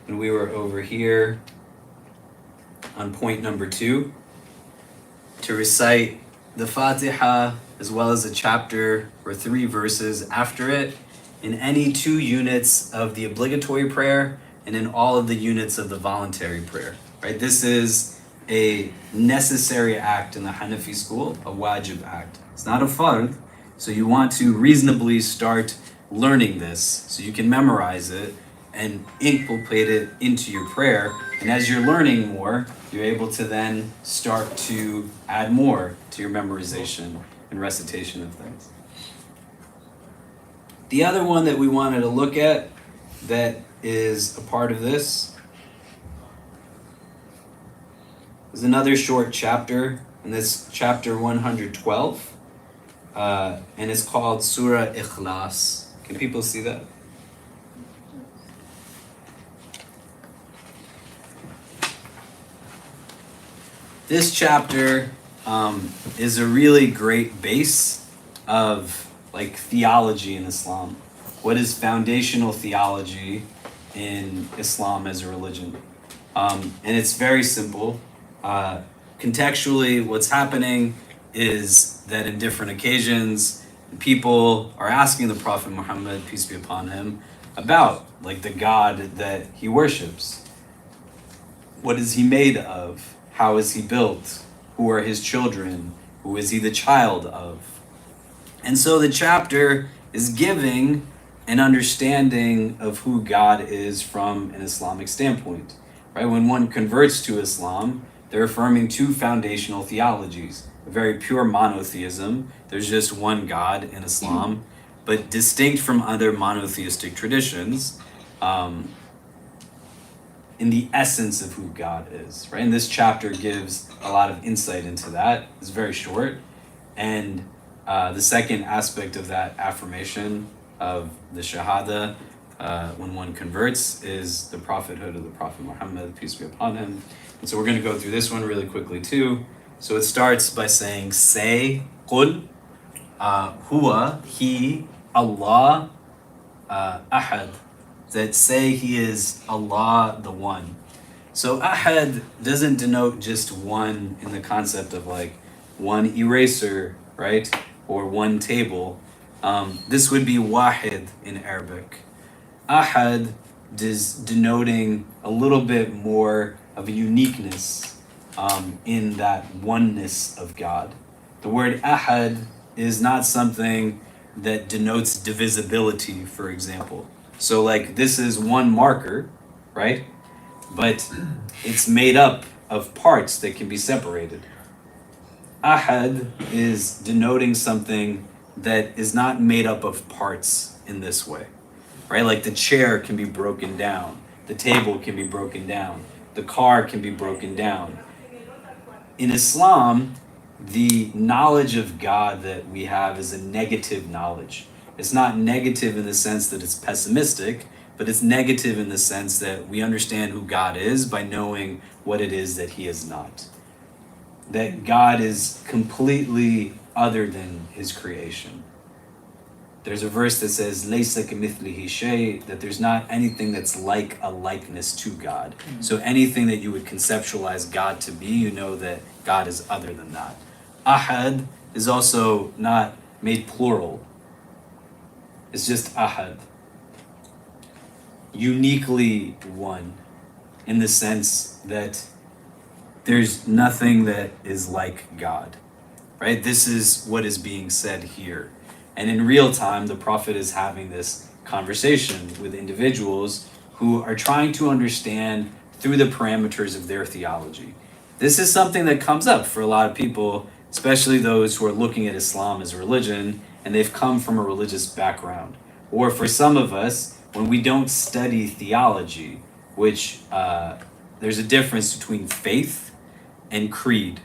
when we were over here on point number 2, to recite the Fatiha as well as a chapter or 3 verses after it in any 2 units of the obligatory prayer and in all of the units of the voluntary prayer, right? This is a necessary act in the Hanafi school, a wajib act. It's not a fard, so you want to reasonably start learning this so you can memorize it and inculcate it into your prayer. And as you're learning more, you're able to then start to add more to your memorization and recitation of things. The other one that we wanted to look at that is a part of this is another short chapter, and this chapter 112, and it's called Surah Ikhlas. Can people see that? This chapter is a really great base of like theology in Islam. What is foundational theology in Islam as a religion? And it's very simple. Contextually, what's happening is that in different occasions, people are asking the Prophet Muhammad, peace be upon him, about like the God that he worships. What is he made of? How is he built? Who are his children? Who is he the child of? And so the chapter is giving an understanding of who God is from an Islamic standpoint, right? When one converts to Islam, they're affirming 2 foundational theologies. A very pure monotheism. There's just one God in Islam, but distinct from other monotheistic traditions, in the essence of who God is, right? And this chapter gives a lot of insight into that. It's very short. And the second aspect of that affirmation of the Shahada, when one converts, is the prophethood of the Prophet Muhammad, peace be upon him. And so we're going to go through this one really quickly too. So it starts by saying, say, qul, huwa, he, Allah, ahad, that say he is Allah the One. So ahad doesn't denote just one in the concept of like one eraser, right? Or one table. This would be wahid in Arabic. Ahad is denoting a little bit more of a uniqueness in that oneness of God. The word ahad is not something that denotes divisibility, for example. So like this is one marker, right? But it's made up of parts that can be separated. Ahad is denoting something that is not made up of parts in this way, right? Like the chair can be broken down, the table can be broken down, the car can be broken down. In Islam, the knowledge of God that we have is a negative knowledge. It's not negative in the sense that it's pessimistic, but it's negative in the sense that we understand who God is by knowing what it is that he is not. That God is completely other than his creation. There's a verse that says, "Laysa kamithlihi shay," that there's not anything that's like a likeness to God. So anything that you would conceptualize God to be, you know that God is other than that. Ahad is also not made plural. It's just ahad. Uniquely one, in the sense that there's nothing that is like God, right? This is what is being said here. And in real time, the Prophet is having this conversation with individuals who are trying to understand through the parameters of their theology. This is something that comes up for a lot of people, especially those who are looking at Islam as a religion and they've come from a religious background. Or for some of us, when we don't study theology, which there's a difference between faith and creed.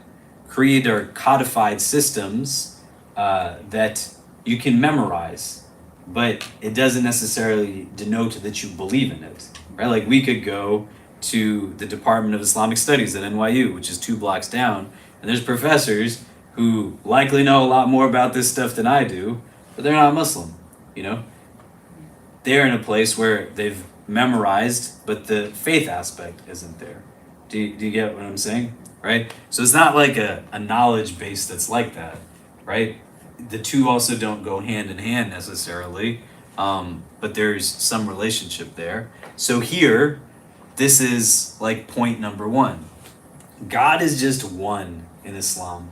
Creed are codified systems that you can memorize, but it doesn't necessarily denote that you believe in it, right? Like we could go to the Department of Islamic Studies at NYU, which is 2 blocks down, and there's professors who likely know a lot more about this stuff than I do, but they're not Muslim, you know? They're in a place where they've memorized, but the faith aspect isn't there. Do you get what I'm saying? Right? So it's not like a knowledge base that's like that, right? The two also don't go hand in hand necessarily, but there's some relationship there. So here, this is like point number 1. God is just one in Islam,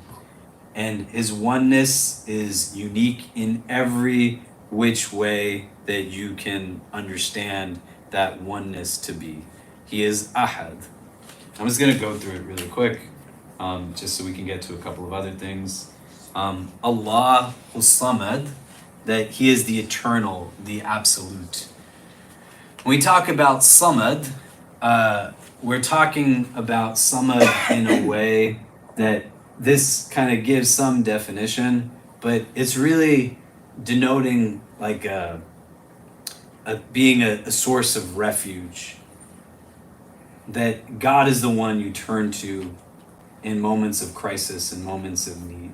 and his oneness is unique in every which way that you can understand that oneness to be. He is ahad. I'm just going to go through it really quick, just so we can get to a couple of other things. Allah Samad, that he is the eternal, the absolute. When we talk about Samad, we're talking about Samad in a way that this kind of gives some definition, but it's really denoting like being a source of refuge. That God is the one you turn to in moments of crisis and moments of need.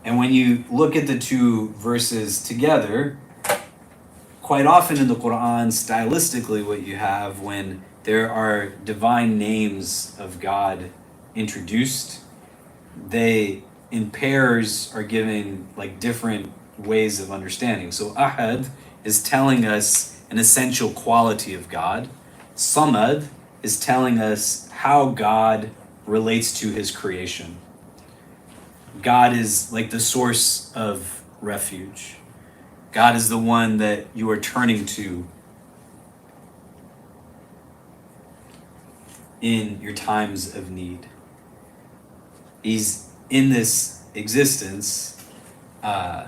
And when you look at the two verses together, quite often in the Quran, stylistically, what you have when there are divine names of God introduced, they in pairs are giving like different ways of understanding. So Ahad is telling us an essential quality of God. Samad is telling us how God relates to his creation. God is like the source of refuge. God is the one that you are turning to in your times of need. He's in this existence that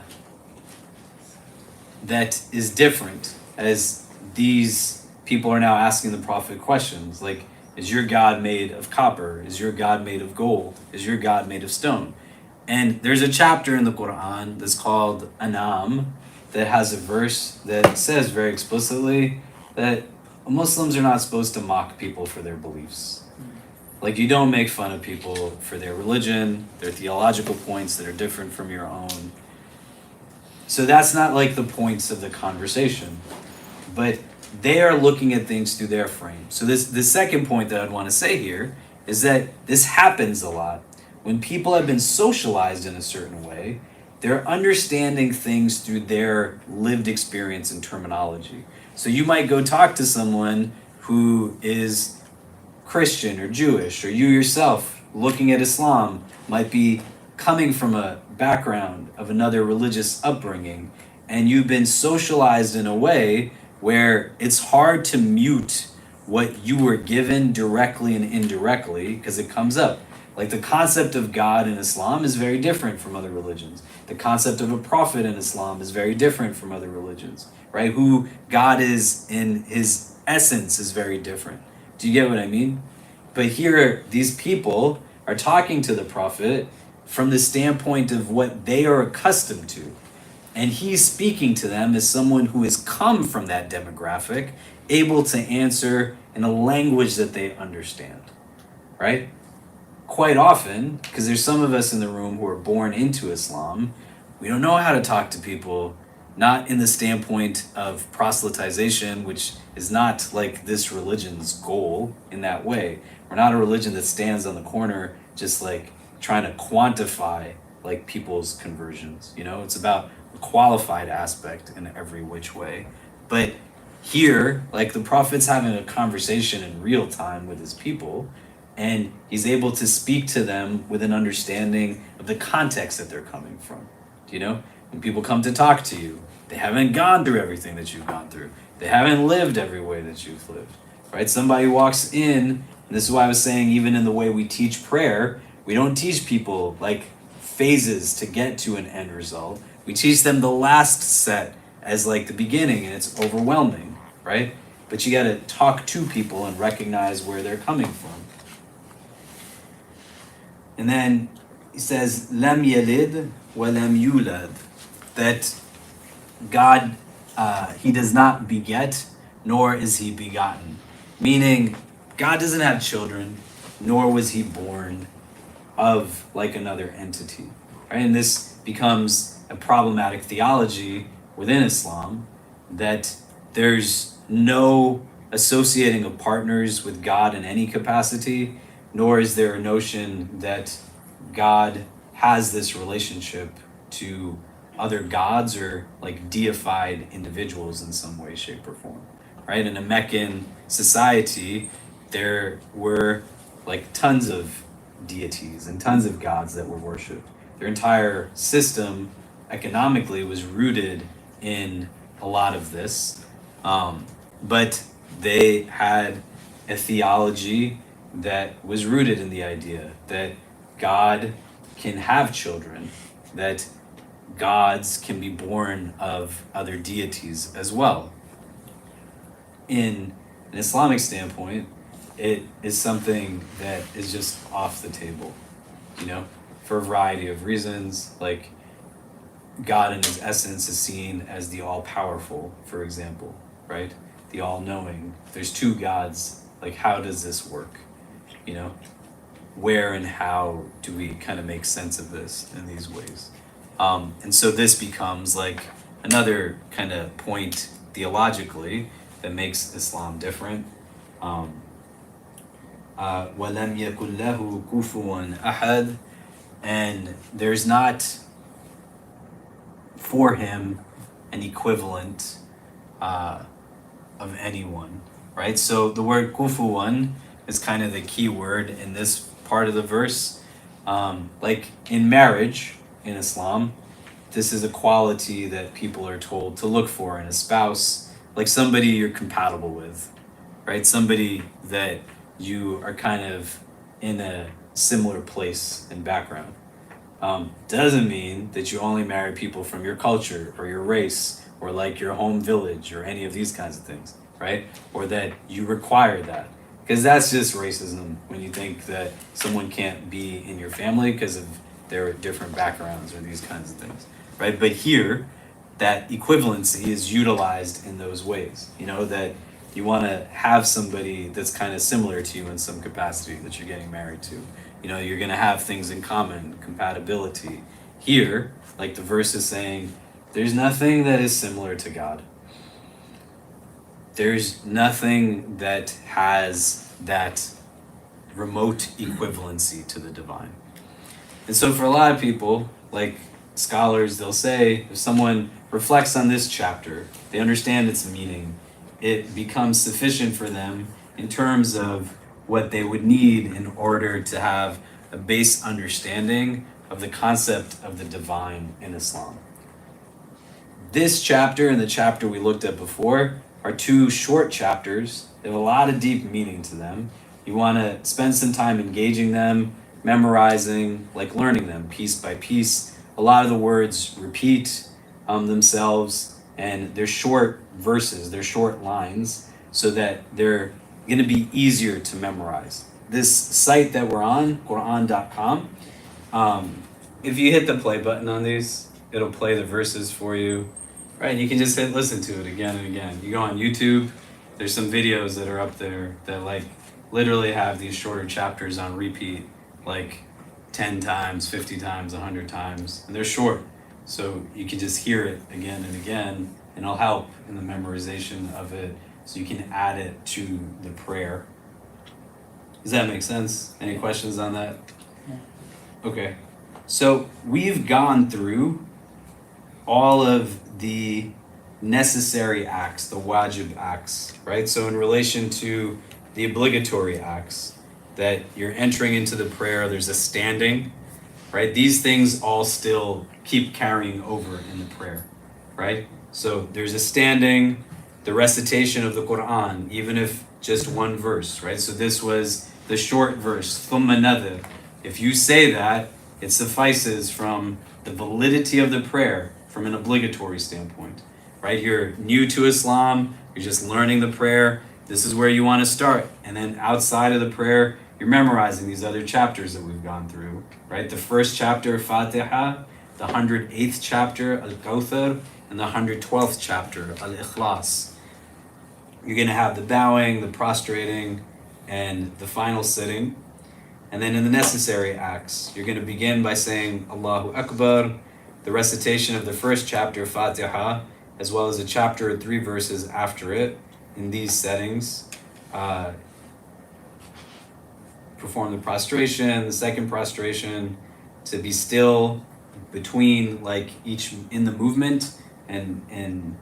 is different, as these people are now asking the Prophet questions like, is your God made of copper? Is your God made of gold? Is your God made of stone? And there's a chapter in the Quran that's called Anam that has a verse that says very explicitly that Muslims are not supposed to mock people for their beliefs. Like, you don't make fun of people for their religion, their theological points that are different from your own. So that's not like the points of the conversation, but they are looking at things through their frame. So the second point that I'd want to say here is that this happens a lot. When people have been socialized in a certain way, they're understanding things through their lived experience and terminology. So you might go talk to someone who is Christian or Jewish, or you yourself looking at Islam might be coming from a background of another religious upbringing, and you've been socialized in a way where it's hard to mute what you were given directly and indirectly because it comes up. Like the concept of God in Islam is very different from other religions. The concept of a prophet in Islam is very different from other religions, right? Who God is in his essence is very different. Do you get what I mean? But here, these people are talking to the prophet from the standpoint of what they are accustomed to. And he's speaking to them as someone who has come from that demographic, able to answer in a language that they understand, right? Quite often, because there's some of us in the room who are born into Islam, we don't know how to talk to people, not in the standpoint of proselytization, which is not like this religion's goal in that way. We're not a religion that stands on the corner just like trying to quantify like people's conversions. You know, it's about a qualified aspect in every which way. But here, like the prophet's having a conversation in real time with his people, and he's able to speak to them with an understanding of the context that they're coming from. You know, when people come to talk to you, they haven't gone through everything that you've gone through. They haven't lived every way that you've lived, right? Somebody walks in, and this is why I was saying even in the way we teach prayer, we don't teach people like phases to get to an end result. We teach them the last set as like the beginning, and it's overwhelming, right? But you got to talk to people and recognize where they're coming from. And then he says, "Lam yalid wa lam yulad," that God, he does not beget, nor is he begotten. Meaning, God doesn't have children, nor was he born of like another entity. Right? And this becomes a problematic theology within Islam, that there's no associating of partners with God in any capacity, nor is there a notion that God has this relationship to other gods or like deified individuals in some way, shape, or form. Right? In a Meccan society, there were like tons of deities and tons of gods that were worshipped. Their entire system economically was rooted in a lot of this, but they had a theology that was rooted in the idea that God can have children, that gods can be born of other deities as well. In an Islamic standpoint, it is something that is just off the table, you know, for a variety of reasons. Like God in his essence is seen as the all-powerful, for example, right? The all-knowing. There's two gods. Like, how does this work? You know, where and how do we kind of make sense of this in these ways? And so this becomes like another kind of point theologically that makes Islam different. وَلَمْ يَكُنْ لَهُ كُفُوًا أَحَدٌ, and there's not for him an equivalent of anyone, right? So the word kufuwan is kind of the key word in this part of the verse. Like in marriage in Islam, this is a quality that people are told to look for in a spouse, like somebody you're compatible with, right? Somebody that you are kind of in a similar place and background. Doesn't mean that you only marry people from your culture or your race or like your home village or any of these kinds of things, right? Or that you require that. Because that's just racism when you think that someone can't be in your family because of their different backgrounds or these kinds of things, right? But here, that equivalency is utilized in those ways, you know, that you want to have somebody that's kind of similar to you in some capacity that you're getting married to. You know, you're going to have things in common, compatibility. Here, like the verse is saying, There's nothing that is similar to God. There's nothing that has that remote equivalency to the divine. And so for a lot of people, like scholars, they'll say, if someone reflects on this chapter, they understand its meaning, it becomes sufficient for them in terms of what they would need in order to have a base understanding of the concept of the divine in Islam. This chapter and the chapter we looked at before are two short chapters. They have a lot of deep meaning to them. You want to spend some time engaging them, memorizing, like learning them piece by piece. A lot of the words repeat themselves, and they're short verses, they're short lines, so that they're going to be easier to memorize. This site that we're on, Quran.com, if you hit the play button on these, it'll play the verses for you, right? You can just hit listen to it again and again. You go on YouTube, there's some videos that are up there that like literally have these shorter chapters on repeat, like 10 times, 50 times, 100 times, and they're short. So you can just hear it again and again, and it'll help in the memorization of it, so you can add it to the prayer. Does that make sense? Any questions on that? Okay. So we've gone through all of the necessary acts, the wajib acts, right? So in relation to the obligatory acts, that you're entering into the prayer, there's a standing, right? These things all still keep carrying over in the prayer, right? So there's a standing, the recitation of the Quran, even if just one verse, right? So this was the short verse, thumma nadhir. If you say that, it suffices from the validity of the prayer from an obligatory standpoint, right? You're new to Islam, you're just learning the prayer, this is where you want to start. And then outside of the prayer, you're memorizing these other chapters that we've gone through, right? The first chapter, Fatiha, the 108th chapter, Al-Kawthar, and the 112th chapter, Al-Ikhlas. You're going to have the bowing, the prostrating, and the final sitting. And then in the necessary acts, you're going to begin by saying Allahu Akbar, the recitation of the first chapter, Fatiha, as well as a chapter or 3 verses after it in these settings. Perform the prostration, the second prostration, to be still between like each in the movement and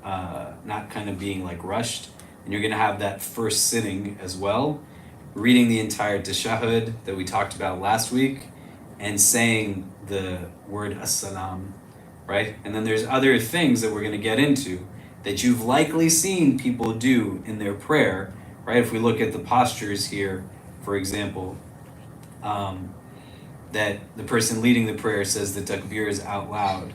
not kind of being like rushed. And you're going to have that first sitting as well, reading the entire tashahhud that we talked about last week and saying the word as-salam, right? And then there's other things that we're going to get into that you've likely seen people do in their prayer, right? If we look at the postures here, for example, that the person leading the prayer says the takbirs out loud.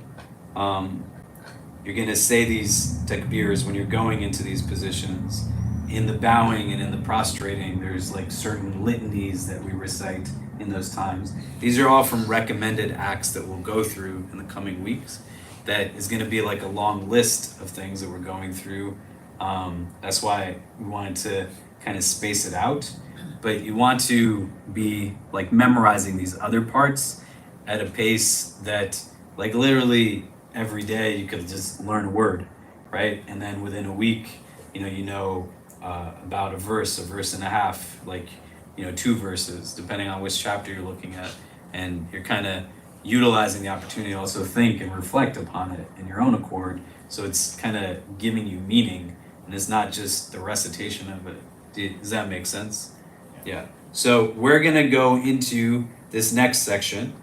You're going to say these takbirs when you're going into these positions. In the bowing and in the prostrating, there's like certain litanies that we recite in those times. These are all from recommended acts that we'll go through in the coming weeks. That is going to be like a long list of things that we're going through. That's why we wanted to kind of space it out. But you want to be like memorizing these other parts at a pace that like literally every day you could just learn a word, right? And then within a week, you know about a verse and a half, like, 2 verses, depending on which chapter you're looking at. And you're kind of utilizing the opportunity to also think and reflect upon it in your own accord. So it's kind of giving you meaning, and it's not just the recitation of it. Does that make sense? Yeah. So we're going to go into this next section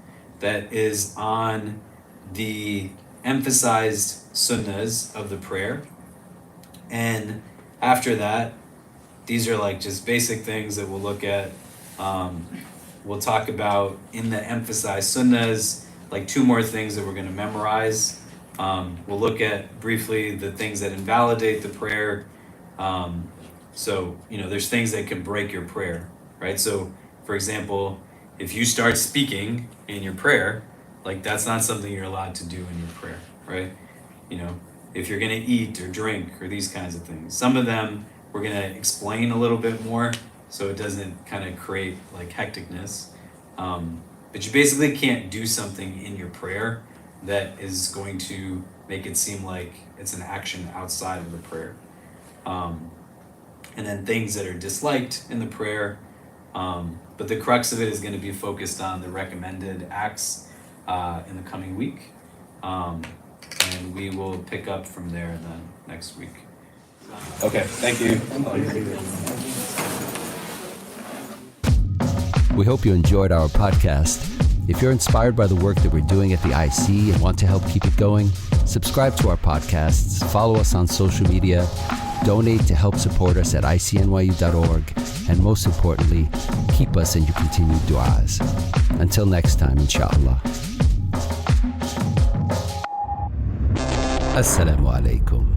that is on the emphasized sunnahs of the prayer. And after that, these are like just basic things that we'll look at. We'll talk about in the emphasized sunnahs, like 2 more things that we're going to memorize. We'll look at briefly the things that invalidate the prayer. So, there's things that can break your prayer, right? So, for example, if you start speaking in your prayer, like that's not something you're allowed to do in your prayer, right? If you're going to eat or drink or these kinds of things. Some of them we're going to explain a little bit more so it doesn't kind of create like hecticness. But you basically can't do something in your prayer that is going to make it seem like it's an action outside of the prayer. And then things that are disliked in the prayer. But the crux of it is going to be focused on the recommended acts in the coming week. And we will pick up from there then next week. Okay, thank you. We hope you enjoyed our podcast. If you're inspired by the work that we're doing at the IC and want to help keep it going, subscribe to our podcasts, follow us on social media, donate to help support us at ICNYU.org, and most importantly, keep us in your continued du'as. Until next time, inshallah. Assalamu alaikum.